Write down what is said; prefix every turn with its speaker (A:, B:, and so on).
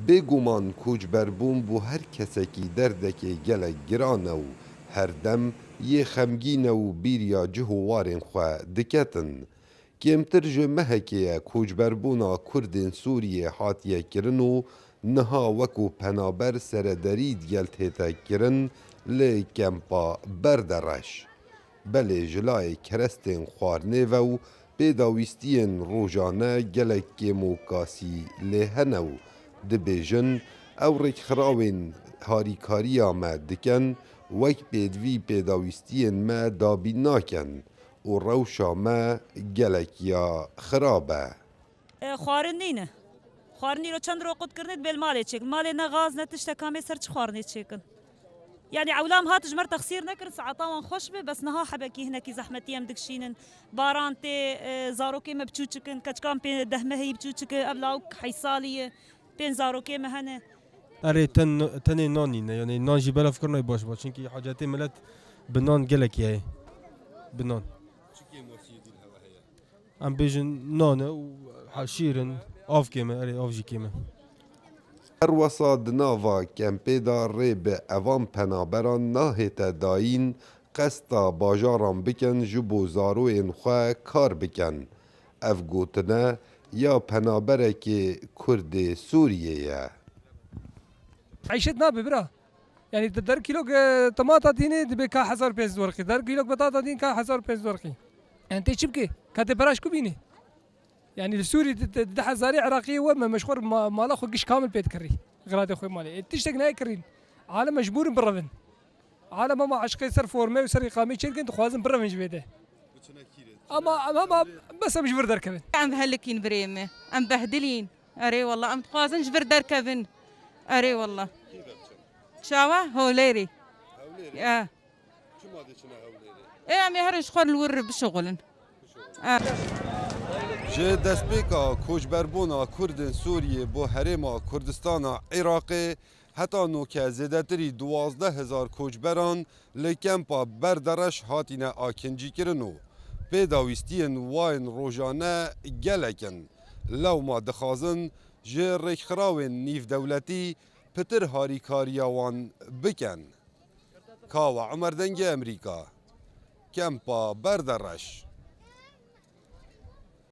A: بێگومان کۆچبەربوون بۆ هەر کەسێکی دەردێکێ gelek giran e û her dem yê xemgîn e û bîriya cih û warên xwe diketin. Kêmtir ji mehekê ye koçberbûna Kurdên Sûriyê hatiye kirin û niha wekû penaber serederî digel tête kirin lê kempa Berdereş. Belê ji layê kerestên xwarinê ve û pêdawîstiyên rojane gelek kêmokasî lê hene û dibêjin ew rêkxirawên harîkariya me dikin wek pêdivî pêdawîstiyên me dabî nakin û rewşa me gelek ya xirab e.
B: Xwarin nîne. Xwarinîro çend ro qutkirinê dibêl malê çêkin. Malê ne gaz ne tiştekam ê ser çi xwarinê çêkin. Yani ewlam hat ji mer texsîr nekirin saeta wan xweş be bes niha hebekî hinekî zehmetî em dikişînin. Baran tê zarokê me biçû çikin, keçkan pê dehmeheyî biçû çikin, ev lawik heysalî ye, pên zarokê me hene.
C: Erê tenê nanîne yani nan jî belavkirina baş ba çünkü hacetê millet bi nan gelekî heye. Bi nan. Em bêjin nan e û şîrin, avkê me, erê av jî kêm e.
A: Her wesa di nava kempê da rê bi evan penaberan nahête dayîn qesta bajaran bikin ji bo zaroyên xwe kar bikin. Ev gotine ya penaberekê Kurdê Sûriyê ye.
D: عيشت نابي برا يعني در كيلو طماطة ديني دبي كا 1500 ورقي در كيلو بطاطا دين كا 1500 ورقي يعني انت شبكي كاتي براش كوبيني يعني السوري دح زاري عراقي وما مشهور مال اخو قش كامل بيت كري غراد اخوي مالي تشتق ناي كرين عالم مجبور برفن عالم ما عشقي سر فورمي وسر اقامي شركه انت خوازم برفن جبيده اما بس مجبور دركبن
E: ام هلكين بريمه ام بهدلين اري والله ام خوازن جبر دركبن اري والله شاوا هوليري اه ايه ام يهرش خور الور بشغلن
A: Ji destpêka koçberbûna Kurdên Sûriyê bo herêma Kurdistana Iraqê heta nûke zêdetirî 12,000 koçberan li kempa Berdereş hatîne akincîkirin û pêdawîstiyên wayên rojane gelekin. Lewma dixwazin ji rêkxirawên nîvdewletî pitir harîkariya wan bikin. Kawa Emer Dengê Emerîka, kempa Berdereş.